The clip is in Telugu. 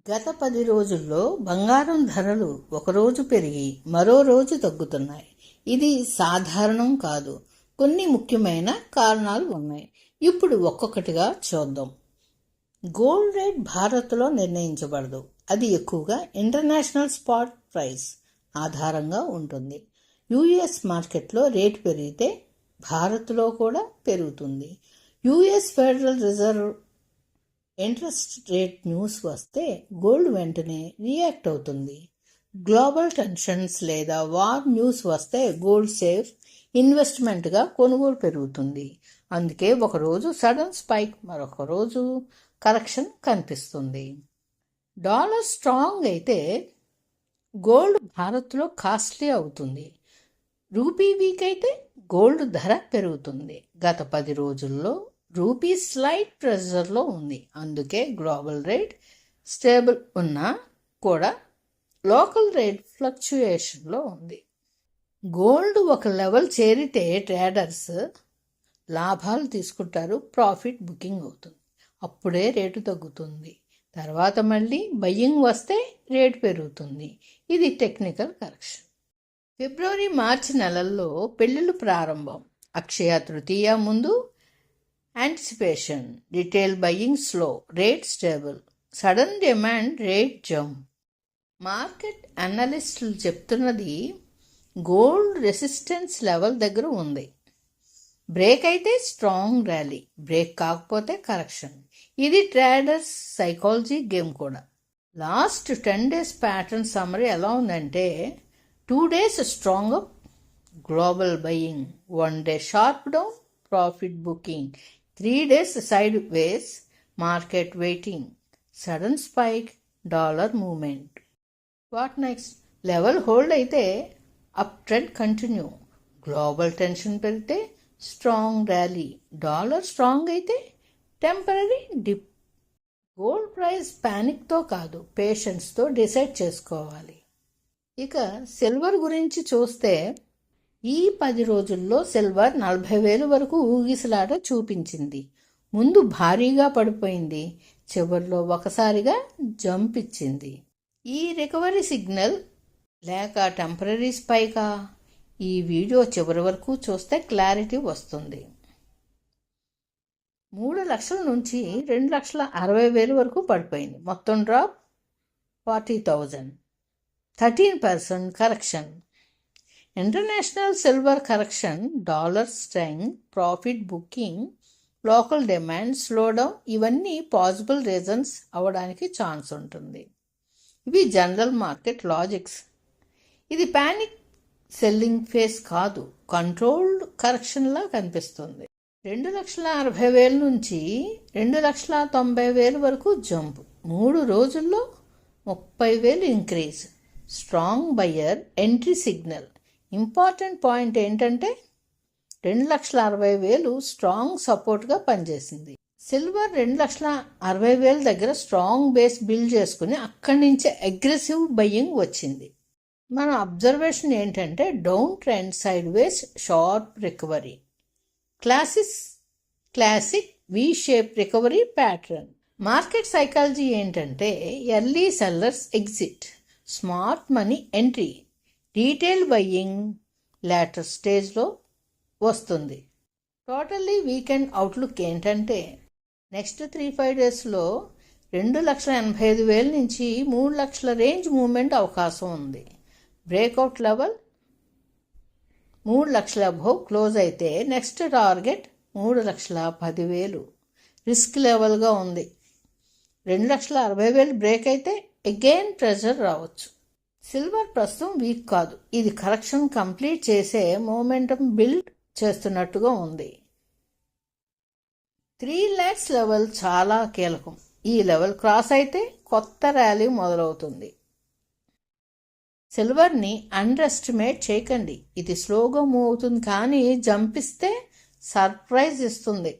గత 10 రోజుల్లో బంగారం ధరలు ఒకరోజు పెరిగి మరో రోజు తగ్గుతున్నాయి. ఇది సాధారణం కాదు. కొన్ని ముఖ్యమైన కారణాలు ఉన్నాయి. ఇప్పుడు ఒక్కొక్కటిగా చూద్దాం. గోల్డ్ రేట్ భారత్లో నిర్ణయించబడదు. అది ఎక్కువగా ఇంటర్నేషనల్ స్పాట్ ప్రైస్ ఆధారంగా ఉంటుంది. యుఎస్ మార్కెట్లో రేటు పెరిగితే భారత్లో కూడా పెరుగుతుంది. US federal reserve interest rate news వస్తే గోల్డ్ వెంటనే రియాక్ట్ అవుతుంది. గ్లోబల్ టెన్షన్స్ లేదా వార్ న్యూస్ వస్తే గోల్డ్ సేఫ్ ఇన్వెస్ట్మెంట్గా కొనుగోలు పెరుగుతుంది. అందుకే ఒకరోజు సడన్ స్పైక్, మరొక రోజు కరెక్షన్ కనిపిస్తుంది. డాలర్ స్ట్రాంగ్ అయితే గోల్డ్ భారత్లో కాస్ట్లీ అవుతుంది. రూపీ వీక్ అయితే గోల్డ్ ధర పెరుగుతుంది. గత 10 రోజుల్లో రూపీ స్లైట్ ప్రెషర్లో ఉంది. అందుకే గ్లోబల్ రేట్ స్టేబుల్ ఉన్నా కూడా లోకల్ రేట్ ఫ్లక్చుయేషన్లో ఉంది. గోల్డ్ ఒక లెవెల్ చేరితే ట్రేడర్స్ లాభాలు తీసుకుంటారు, ప్రాఫిట్ బుకింగ్ అవుతుంది. అప్పుడే రేటు తగ్గుతుంది. తర్వాత మళ్ళీ బయ్యింగ్ వస్తే రేటు పెరుగుతుంది. ఇది టెక్నికల్ కరెక్షన్. ఫిబ్రవరి మార్చి నెలల్లో పెళ్లిళ్ళు ప్రారంభం. అక్షయ తృతీయ ముందు anticipation, retail buying slow, rate stable, sudden demand rate jump. Market అనలిస్టులు చెప్తున్నది గోల్డ్ రెసిస్టెన్స్ లెవెల్ దగ్గర ఉంది. బ్రేక్ అయితే స్ట్రాంగ్ ర్యాలీ, బ్రేక్ కాకపోతే కరెక్షన్. ఇది ట్రేడర్స్ సైకాలజీ గేమ్ కూడా. లాస్ట్ 10 days ప్యాటర్న్ సమ్మరీ ఎలా ఉందంటే 2 days strong up, global buying, 1 day sharp down, profit booking, 3 days sideways, market waiting, sudden spike, dollar movement. What next? Level hold అయితే up trend continue. Global tension పెరిగితే స్ట్రాంగ్ ర్యాలీ, డాలర్ స్ట్రాంగ్ అయితే టెంపరీ డిప్. గోల్డ్ ప్రైస్ ప్యానిక్తో కాదు, పేషెన్స్తో డిసైడ్ చేసుకోవాలి. ఇక సిల్వర్ గురించి చూస్తే ఈ 10 రోజుల్లో సిల్వర్ 40,000 వరకు ఊగిసలాట చూపించింది. ముందు భారీగా పడిపోయింది, చివరిలో ఒకసారిగా జంప్ ఇచ్చింది. ఈ రికవరీ సిగ్నల్ లేక టెంపరీ స్పైకా? ఈ వీడియో చివరి వరకు చూస్తే క్లారిటీ వస్తుంది. 3 లక్షల నుంచి 2,60,000 వరకు పడిపోయింది. మొత్తం drop 40,000, 13% correction. International silver correction, dollar strength, profit booking, local demand slowdown, ఇవన్నీ పాసిబుల్ రీజన్స్ అవ్వడానికి ఛాన్స్ ఉంటుంది. ఇవి జనరల్ మార్కెట్ లాజిక్స్. ఇది ప్యానిక్ సెల్లింగ్ ఫేస్ కాదు, కంట్రోల్డ్ కరెక్షన్లా కనిపిస్తుంది. 2,60,000 నుంచి 2,90,000 వరకు జంప్, 3 రోజుల్లో 30,000 increase. Strong buyer entry signal. Important point ఏంటంటే 2,60,000 స్ట్రాంగ్ సపోర్ట్గా పనిచేసింది. సిల్వర్ 2,60,000 దగ్గర స్ట్రాంగ్ బేస్ బిల్డ్ చేసుకుని అక్కడి నుంచి అగ్రెసివ్ బయ్యింగ్ వచ్చింది. మన అబ్జర్వేషన్ ఏంటంటే down trend, sideways, sharp recovery, classic V shape recovery pattern. Market psychology ఏంటంటే early sellers exit, smart money entry, detail buying later స్టేజ్లో వస్తుంది. టోటల్లీ వీకెండ్ అవుట్లుక్ ఏంటంటే నెక్స్ట్ 3-5 డేస్లో 2,85,000 నుంచి 3 లక్షల రేంజ్ మూవ్మెంట్ అవకాశం ఉంది. బ్రేక్అవుట్ లెవెల్ 3 లక్షల అబోవ్ క్లోజ్ అయితే నెక్స్ట్ టార్గెట్ 3,10,000 రిస్క్ లెవెల్గా ఉంది. 2,60,000 బ్రేక్ అయితే అగైన్ ప్రెషర్ రావచ్చు. సిల్వర్ ప్రస్తుతం వీక్ కాదు, ఇది కరెక్షన్ కంప్లీట్ చేసే మోమెంటం బిల్డ్ చేస్తున్నట్టుగా ఉంది. 3 lakhs లెవెల్ చాలా కీలకం. ఈ లెవెల్ క్రాస్ అయితే కొత్త ర్యాలీ మొదలవుతుంది. సిల్వర్ని అండర్ ఎస్టిమేట్ చేయకండి. ఇది స్లోగా మూవ్ అవుతుంది, కానీ జంపిస్తే సర్ప్రైజ్ ఇస్తుంది.